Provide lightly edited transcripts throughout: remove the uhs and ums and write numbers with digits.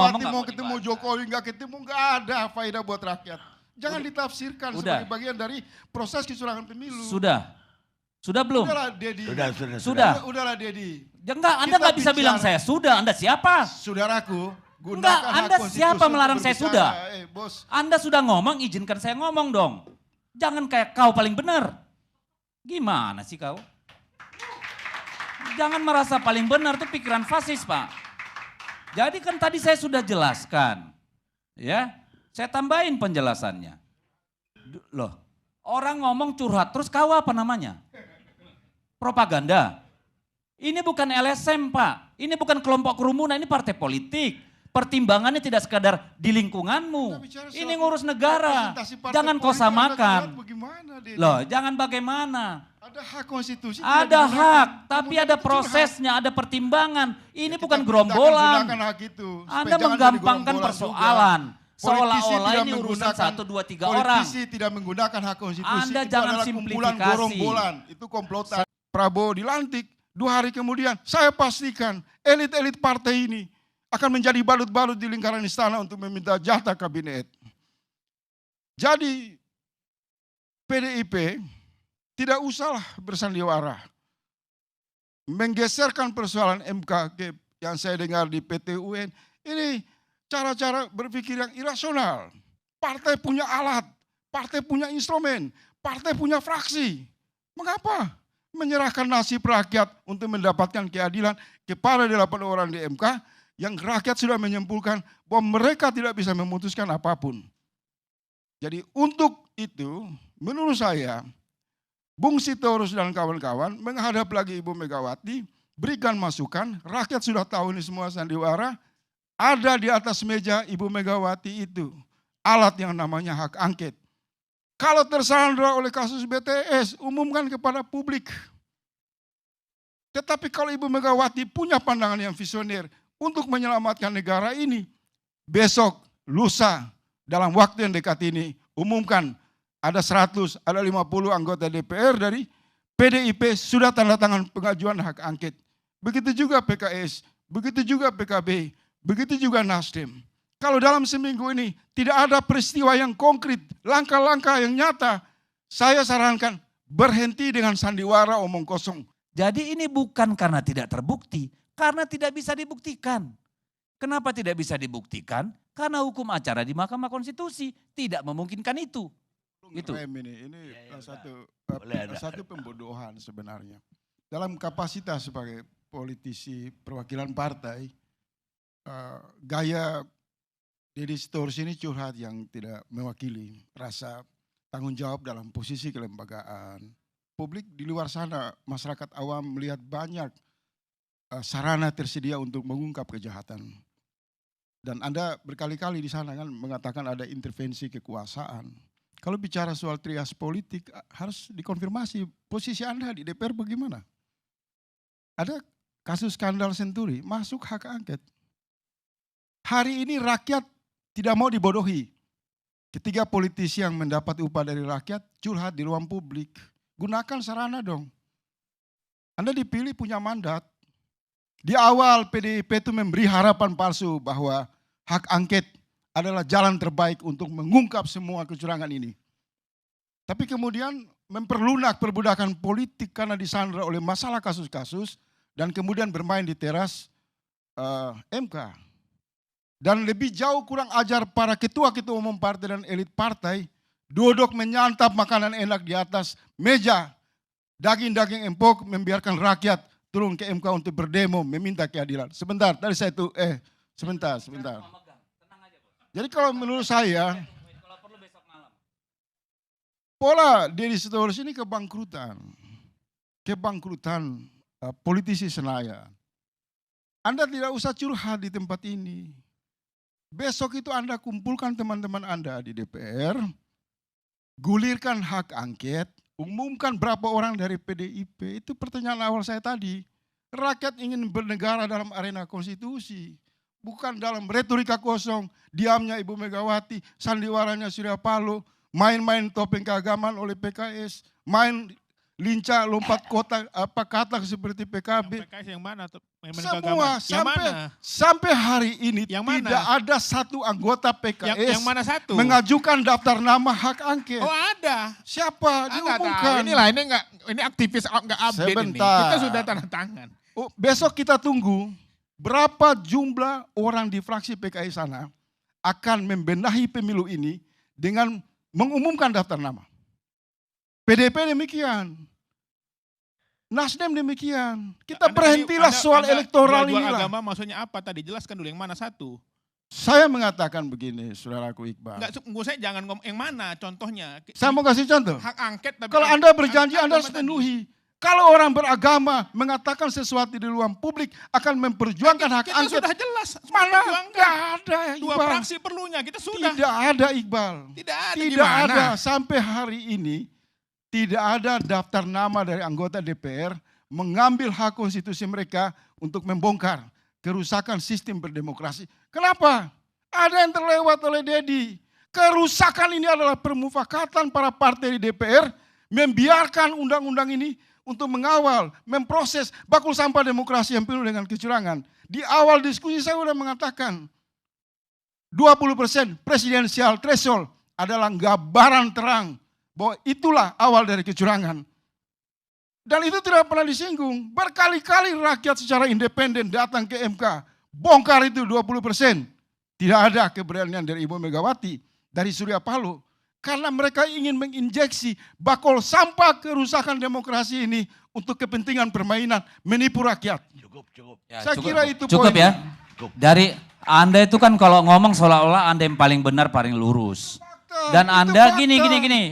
Ngomong mau ketemu Jokowi, nggak ketemu, nggak ada faedah buat rakyat. Jangan ditafsirkan sebagai bagian dari proses kecurangan pemilu. Sudah belum? Udahlah Dedi. Sudah. Udahlah Dedi. Ya enggak, Anda nggak bisa bilang saya sudah. Anda siapa? Saudaraku, enggak, Anda siapa melarang saya sudah? Bos. Anda sudah ngomong, izinkan saya ngomong dong. Jangan kayak kau paling benar. Gimana sih kau? Jangan merasa paling benar, itu pikiran fasis, Pak. Jadi kan tadi saya sudah jelaskan. Ya, saya tambahin penjelasannya. Loh, orang ngomong curhat, terus kau apa namanya? Propaganda. Ini bukan LSM, Pak. Ini bukan kelompok kerumunan, ini partai politik. Pertimbangannya tidak sekadar di lingkunganmu. Ini ngurus negara. Jangan kau samakan. Loh, jangan bagaimana. Ada hak konstitusi. Ada hak, tapi ada prosesnya, ada pertimbangan. Ini bukan gerombolan. Anda menggampangkan persoalan. Seolah-olah ini urusan 1, 2, 3 orang. Politisi tidak menggunakan hak konstitusi. Anda itu jangan adalah kumpulan simplifikasi. gerombolan. Itu komplotan. Prabowo dilantik, 2 hari kemudian saya pastikan elit-elit partai ini akan menjadi balut-balut di lingkaran istana untuk meminta jatah kabinet. Jadi PDIP tidak usahlah bersandiwara. Menggeserkan persoalan MK yang saya dengar di PT UN, ini cara-cara berpikir yang irasional. Partai punya alat, partai punya instrumen, partai punya fraksi. Mengapa menyerahkan nasib rakyat untuk mendapatkan keadilan kepada 8 orang di MK yang rakyat sudah menyimpulkan bahwa mereka tidak bisa memutuskan apapun. Jadi untuk itu menurut saya Bung Sitorus dan kawan-kawan menghadap lagi Ibu Megawati, berikan masukan, rakyat sudah tahu ini semua sandiwara, ada di atas meja Ibu Megawati itu alat yang namanya hak angket. Kalau tersandra oleh kasus BTS, umumkan kepada publik. Tetapi kalau Ibu Megawati punya pandangan yang visioner untuk menyelamatkan negara ini, besok, lusa, dalam waktu yang dekat ini, umumkan ada 100, ada 50 anggota DPR dari PDIP sudah tanda tangan pengajuan hak angket. Begitu juga PKS, begitu juga PKB, begitu juga Nasdem. Kalau dalam seminggu ini tidak ada peristiwa yang konkret, langkah-langkah yang nyata, saya sarankan berhenti dengan sandiwara omong kosong. Jadi ini bukan karena tidak terbukti, karena tidak bisa dibuktikan. Kenapa tidak bisa dibuktikan? Karena hukum acara di Mahkamah Konstitusi tidak memungkinkan itu. Gitu. Ini satu pembodohan sebenarnya. Dalam kapasitas sebagai politisi perwakilan partai, gaya Deddy Sitorus ini curhat yang tidak mewakili rasa tanggung jawab dalam posisi kelembagaan. Publik di luar sana, masyarakat awam melihat banyak sarana tersedia untuk mengungkap kejahatan. Dan Anda berkali-kali di sana kan mengatakan ada intervensi kekuasaan. Kalau bicara soal trias politik harus dikonfirmasi posisi Anda di DPR bagaimana? Ada kasus skandal Senturi, masuk hak angket. Hari ini rakyat tidak mau dibodohi. Ketiga politisi yang mendapat upah dari rakyat curhat di ruang publik. Gunakan sarana dong. Anda dipilih punya mandat. Di awal PDIP itu memberi harapan palsu bahwa hak angket adalah jalan terbaik untuk mengungkap semua kecurangan ini. Tapi kemudian memperlunak perbudakan politik karena disandra oleh masalah kasus-kasus dan kemudian bermain di teras MK. Dan lebih jauh kurang ajar para ketua-ketua umum partai dan elit partai duduk menyantap makanan enak di atas meja daging-daging empuk membiarkan rakyat turun ke MK untuk berdemo meminta keadilan. Sebentar, tadi saya itu sebentar. Jadi kalau menurut saya pola Deddy Sitorus ini kebangkrutan politisi Senayan. Anda tidak usah curhat di tempat ini. Besok itu Anda kumpulkan teman-teman Anda di DPR, gulirkan hak angket, umumkan berapa orang dari PDIP. Itu pertanyaan awal saya tadi. Rakyat ingin bernegara dalam arena konstitusi. Bukan dalam retorika kosong, diamnya Ibu Megawati, sandiwaranya Surya Paloh, main-main topeng keagamaan oleh PKS, main lincah lompat kata seperti PKB. Yang PKS yang mana? Semua sampai hari ini tidak ada satu anggota PKS yang mana satu? Mengajukan daftar nama hak angket. Oh ada. Siapa? Diumumkan. Ini aktivis nggak update. Sebentar. Ini. Kita sudah tanda tangan. Oh, besok kita tunggu berapa jumlah orang di fraksi PKS sana akan membenahi pemilu ini dengan mengumumkan daftar nama. PDP demikian. Nasdem demikian. Kita berhentilah soal elektoral ini. Agama maksudnya apa tadi? Jelaskan dulu yang mana satu. Saya mengatakan begini, saudaraku Iqbal. Enggak, saya jangan ngomong yang mana contohnya. Saya mau kasih contoh. Hak angket. Tapi kalau Anda berjanji Anda harus penuhi. Kalau orang beragama mengatakan sesuatu di ruang publik akan memperjuangkan hak angket. Kita sudah jelas. Mana? Tidak ada Iqbal. Dua fraksi perlunya, kita sudah. Tidak ada Iqbal. Tidak ada. Sampai hari ini. Tidak ada daftar nama dari anggota DPR mengambil hak konstitusi mereka untuk membongkar kerusakan sistem berdemokrasi. Kenapa? Ada yang terlewat oleh Dedi. Kerusakan ini adalah permufakatan para partai di DPR membiarkan undang-undang ini untuk mengawal, memproses bakul sampah demokrasi yang penuh dengan kecurangan. Di awal diskusi saya sudah mengatakan 20% presidensial threshold adalah gambaran terang bahwa itulah awal dari kecurangan. Dan itu tidak pernah disinggung. Berkali-kali rakyat secara independen datang ke MK. Bongkar itu 20%. Tidak ada keberanian dari Ibu Megawati, dari Surya Paloh. Karena mereka ingin menginjeksi bakul sampah kerusakan demokrasi ini untuk kepentingan permainan, menipu rakyat. Cukup. Ya, saya kira itu cukup ya. Dari Anda itu kan kalau ngomong seolah-olah Anda yang paling benar, paling lurus. Dan Anda gini.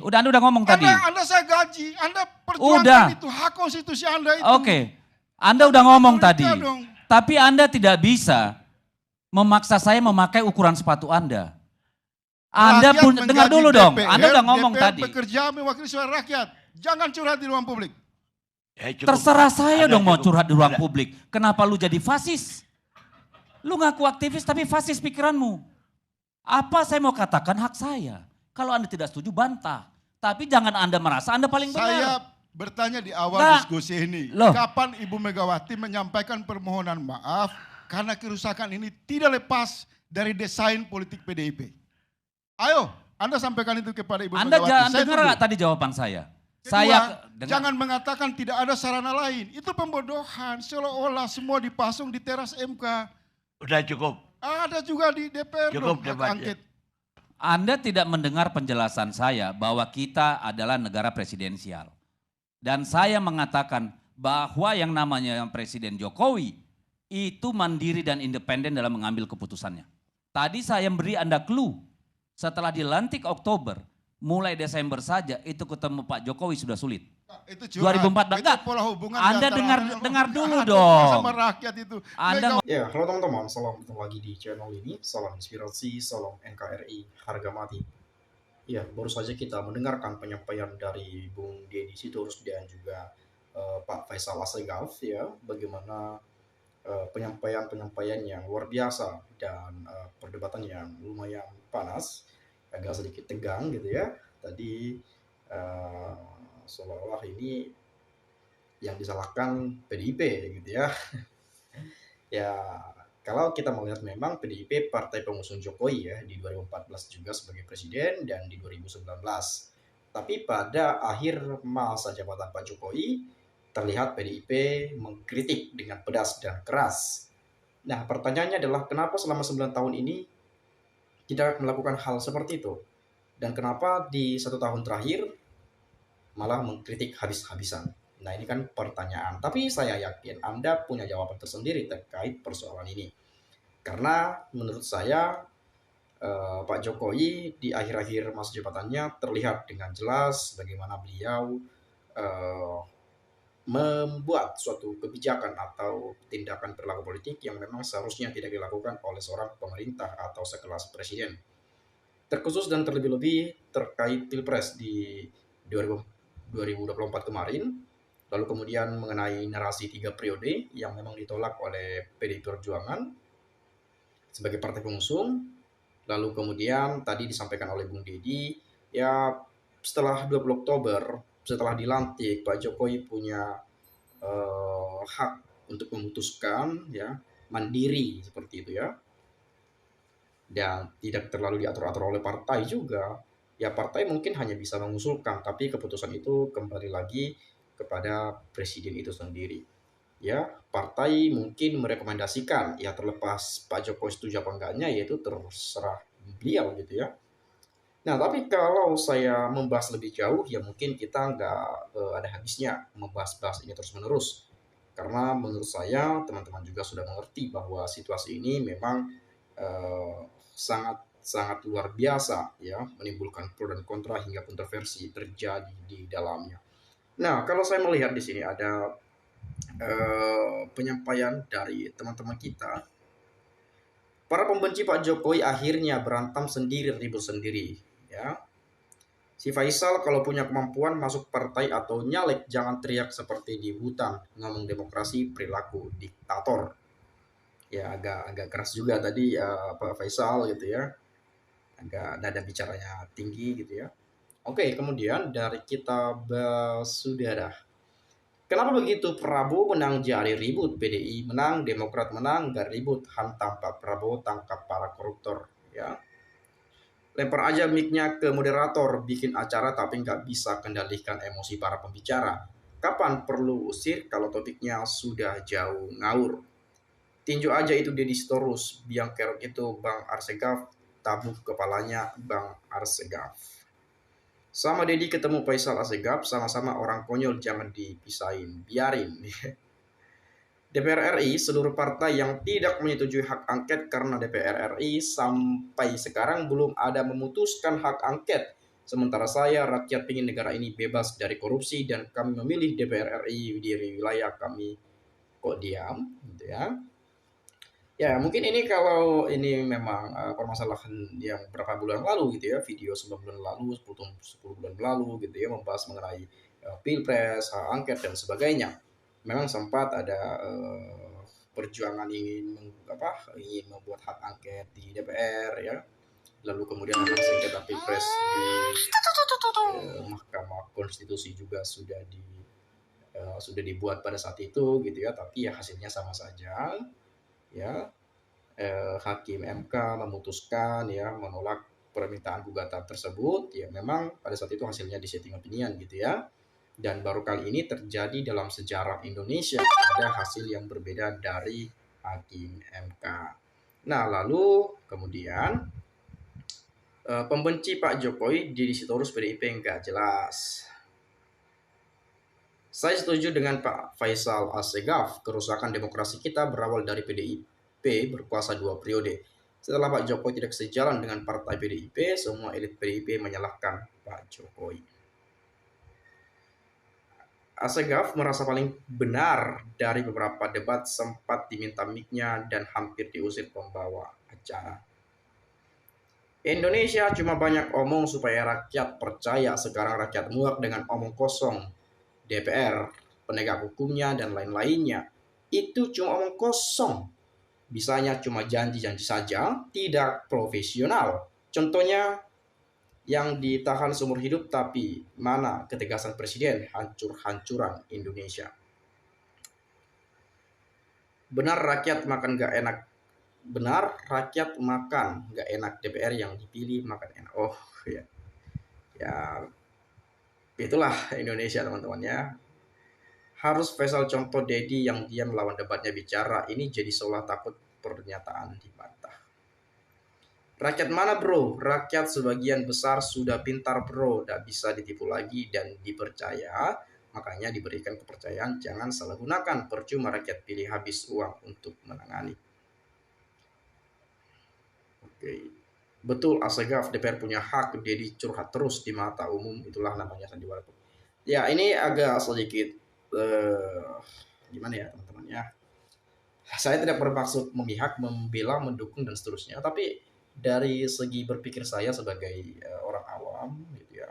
Anda udah ngomong tadi. Anda saya gaji, Anda perjuangkan itu hak konstitusi Anda itu. Oke. Anda udah ngomong tadi. Dong. Tapi Anda tidak bisa memaksa saya memakai ukuran sepatu Anda. Anda pun dengar dulu dong. Anda udah ngomong tadi. Bekerja mewakili suara rakyat. Jangan curhat di ruang publik. Terserah saya dong mau curhat di ruang publik. Kenapa lu jadi fasis? Lu ngaku aktivis tapi fasis pikiranmu. Apa saya mau katakan hak saya. Kalau Anda tidak setuju bantah. Tapi jangan Anda merasa Anda paling benar. Saya bertanya di awal diskusi ini. Kapan Ibu Megawati menyampaikan permohonan maaf karena kerusakan ini tidak lepas dari desain politik PDIP. Ayo, Anda sampaikan itu kepada Ibu Megawati. Anda dengar nggak tadi jawaban saya? Kedua, jangan mengatakan tidak ada sarana lain. Itu pembodohan. Seolah-olah semua dipasung di teras MK. Udah cukup. Ada juga di DPR. Cukup debatnya. Anda tidak mendengar penjelasan saya bahwa kita adalah negara presidensial. Dan saya mengatakan bahwa yang namanya Presiden Jokowi itu mandiri dan independen dalam mengambil keputusannya. Tadi saya beri Anda clue. Setelah dilantik Oktober, mulai Desember saja itu ketemu Pak Jokowi sudah sulit. Itu 2014 enggak. Anda dengar dulu dong. Sama rakyat itu. Ya, halo teman-teman, salam ketemu lagi di channel ini. Salam inspirasi, salam NKRI, harga mati. Ya, baru saja kita mendengarkan penyampaian dari Bung Deddy Sitorus dan juga Pak Faisal Assegaf ya, bagaimana penyampaian yang luar biasa dan perdebatan yang lumayan panas, agak sedikit tegang gitu ya. Tadi seolah-olah ini yang disalahkan PDIP gitu ya. Ya, kalau kita melihat memang PDIP partai pengusung Jokowi ya di 2014 juga sebagai presiden dan di 2019. Tapi pada akhir masa jabatan Pak Jokowi terlihat PDIP mengkritik dengan pedas dan keras. Nah, pertanyaannya adalah kenapa selama 9 tahun ini tidak melakukan hal seperti itu? Dan kenapa di 1 tahun terakhir malah mengkritik habis-habisan? Nah, ini kan pertanyaan. Tapi saya yakin Anda punya jawaban tersendiri terkait persoalan ini. Karena menurut saya Pak Jokowi di akhir-akhir masa jabatannya terlihat dengan jelas bagaimana beliau membuat suatu kebijakan atau tindakan perilaku politik yang memang seharusnya tidak dilakukan oleh seorang pemerintah atau sekelas presiden. Terkhusus dan terlebih-lebih terkait Pilpres di 2024 kemarin, lalu kemudian mengenai narasi 3 periode yang memang ditolak oleh PDI Perjuangan sebagai partai pengusung, lalu kemudian tadi disampaikan oleh Bung Deddy, ya setelah 20 Oktober setelah dilantik Pak Jokowi punya hak untuk memutuskan ya, mandiri seperti itu ya, dan tidak terlalu diatur-atur oleh partai juga. Ya partai mungkin hanya bisa mengusulkan, tapi keputusan itu kembali lagi kepada presiden itu sendiri. Ya, partai mungkin merekomendasikan, ya terlepas Pak Jokowi setuju apa enggaknya, yaitu terserah beliau gitu ya. Nah, tapi kalau saya membahas lebih jauh, ya mungkin kita nggak ada habisnya membahas-bahas ini terus-menerus. Karena menurut saya, teman-teman juga sudah mengerti bahwa situasi ini memang sangat sangat luar biasa ya, menimbulkan pro dan kontra hingga kontroversi terjadi di dalamnya. Nah, kalau saya melihat di sini ada penyampaian dari teman-teman kita, para pembenci Pak Jokowi akhirnya berantem sendiri, ribut sendiri ya. Si Faisal kalau punya kemampuan masuk partai atau nyalek, jangan teriak seperti di hutan, ngomong demokrasi perilaku diktator. Ya agak keras juga tadi Pak Faisal gitu ya, agak nada bicaranya tinggi gitu ya. Oke, kemudian dari kita Basudara, kenapa begitu? Prabowo menang jadi ribut, PDI menang, Demokrat menang, gak ribut, hantam Pak Prabowo, tangkap para koruptor ya. Lempar aja mic-nya ke moderator, bikin acara tapi nggak bisa kendalikan emosi para pembicara. Kapan perlu usir kalau topiknya sudah jauh ngawur? Tinju aja itu Deddy Sitorus, biang kerok itu Bang Arsegaf, tabuk kepalanya Bang Arsegaf. Sama Deddy ketemu Faisal Asegaf, sama-sama orang konyol, jangan dipisahin, biarin. DPR RI, seluruh partai yang tidak menyetujui hak angket karena DPR RI sampai sekarang belum ada memutuskan hak angket. Sementara saya, rakyat ingin negara ini bebas dari korupsi dan kami memilih DPR RI di wilayah kami. Kok diam? Gitu ya. Ya mungkin ini kalau ini memang permasalahan yang berapa bulan lalu gitu ya, video 9 bulan lalu, 10 bulan lalu gitu ya, membahas mengenai pilpres, hak angket dan sebagainya. Memang sempat ada perjuangan ingin membuat hak angket di DPR ya, lalu kemudian hak sengketa pilpres di Mahkamah Konstitusi juga sudah dibuat pada saat itu gitu ya, tapi ya hasilnya sama saja ya. Hakim MK memutuskan ya menolak permintaan gugatan tersebut, ya memang pada saat itu hasilnya dissenting opinion gitu ya. Dan baru kali ini terjadi dalam sejarah Indonesia ada hasil yang berbeda dari Hakim MK. Nah lalu kemudian pembenci Pak Jokowi Deddy Sitorus PDIP enggak jelas. Saya setuju dengan Pak Faisal Asegaf, kerusakan demokrasi kita berawal dari PDIP berkuasa 2 periode. Setelah Pak Jokowi tidak sejalan dengan partai PDIP, semua elit PDIP menyalahkan Pak Jokowi. Asegaf merasa paling benar dari beberapa debat, sempat diminta mic-nya dan hampir diusir pembawa acara. Indonesia cuma banyak omong supaya rakyat percaya, sekarang rakyat muak dengan omong kosong. DPR, penegak hukumnya dan lain-lainnya, itu cuma omong kosong. Bisanya cuma janji-janji saja, tidak profesional. Contohnya yang ditahan seumur hidup, tapi mana ketegasan presiden, hancur-hancuran Indonesia. Benar rakyat makan gak enak. Benar rakyat makan gak enak, DPR yang dipilih makan enak. Oh ya, ya itulah Indonesia teman-teman ya. Harus Faisal contoh Deddy yang diam lawan debatnya bicara, ini jadi seolah takut pernyataan dibantah. Rakyat mana bro? Rakyat sebagian besar sudah pintar bro, tidak bisa ditipu lagi dan dipercaya, makanya diberikan kepercayaan, jangan salah gunakan, percuma rakyat pilih habis uang untuk menangani. Oke. Betul Asegaf, DPR punya hak, Deddy curhat terus di mata umum, itulah namanya sandiwara. Ya ini agak sedikit gimana ya teman-teman ya, saya tidak bermaksud memihak, membela, mendukung dan seterusnya, tapi dari segi berpikir saya sebagai orang awam gitu ya,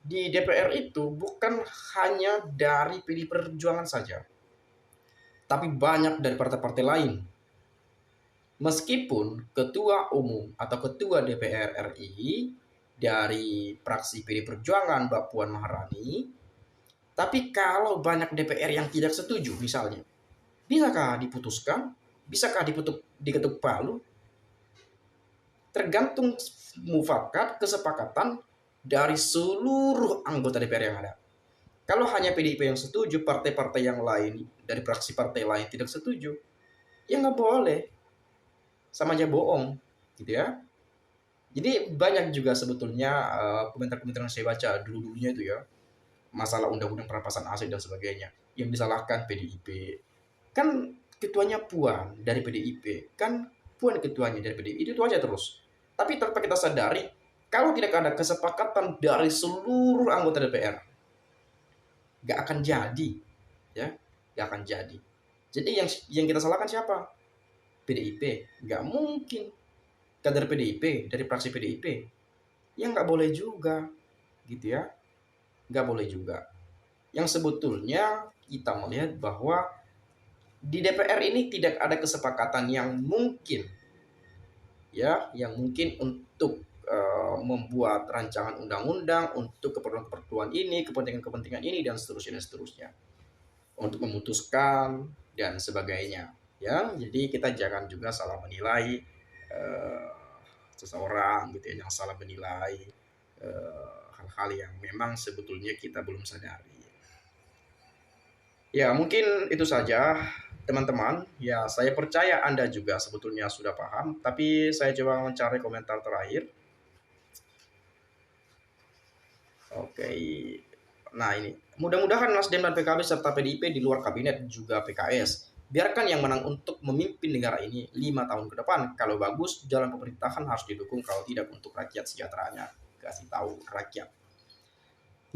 di DPR itu bukan hanya dari PD Perjuangan saja, tapi banyak dari partai-partai lain. Meskipun ketua umum atau ketua DPR RI dari fraksi PD Perjuangan Mbak Puan Maharani, tapi kalau banyak DPR yang tidak setuju misalnya, bisakah diputuskan? Bisakah diketuk palu? Tergantung mufakat kesepakatan dari seluruh anggota DPR yang ada. Kalau hanya PDIP yang setuju, partai-partai yang lain dari fraksi partai lain tidak setuju, ya nggak boleh, sama aja bohong, gitu ya. Jadi banyak juga sebetulnya komentar-komentar yang saya baca dulu-dulunya itu ya, masalah undang-undang perampasan aset dan sebagainya, yang disalahkan PDIP. Kan ketuanya Puan dari PDIP, kan Puan ketuanya dari PDIP, itu aja terus. Tapi tanpa kita sadari, kalau tidak ada kesepakatan dari seluruh anggota DPR, gak akan jadi, ya, gak akan jadi. Jadi yang kita salahkan siapa? PDIP, gak mungkin. Kader PDIP dari fraksi PDIP, ya nggak boleh juga, gitu ya, nggak boleh juga. Yang sebetulnya kita melihat bahwa di DPR ini tidak ada kesepakatan yang mungkin, ya, yang mungkin untuk membuat rancangan undang-undang untuk keperluan-keperluan ini, kepentingan-kepentingan ini dan seterusnya, untuk memutuskan dan sebagainya, ya. Jadi kita jangan juga salah menilai seseorang gitu ya, yang salah menilai hal-hal yang memang sebetulnya kita belum sadari. Ya mungkin itu saja teman-teman. Ya saya percaya Anda juga sebetulnya sudah paham, tapi saya coba mencari komentar terakhir. Oke, nah ini mudah-mudahan Nasdem dan PKB serta PDIP di luar kabinet juga PKS, biarkan yang menang untuk memimpin negara ini 5 tahun ke depan. Kalau bagus, jalan pemerintahan harus didukung. Kalau tidak, untuk rakyat sejahteranya. Kasih tahu rakyat.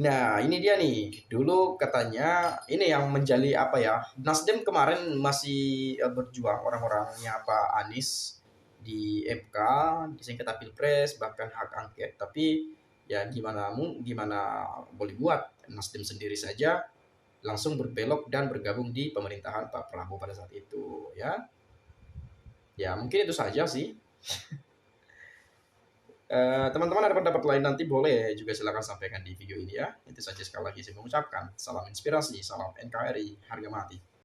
Nah, ini dia nih. Dulu katanya ini yang menjadi apa ya? Nasdem kemarin masih berjuang orang-orangnya Pak Anies di MK, di sengketa Pilpres, bahkan hak angket. Tapi ya gimana boleh buat, Nasdem sendiri saja langsung berbelok dan bergabung di pemerintahan Pak Prabowo pada saat itu, ya. Ya mungkin itu saja sih. Teman-teman ada pendapat lain nanti boleh juga silakan sampaikan di video ini ya. Itu saja, sekali lagi saya mengucapkan salam inspirasi, salam NKRI, harga mati.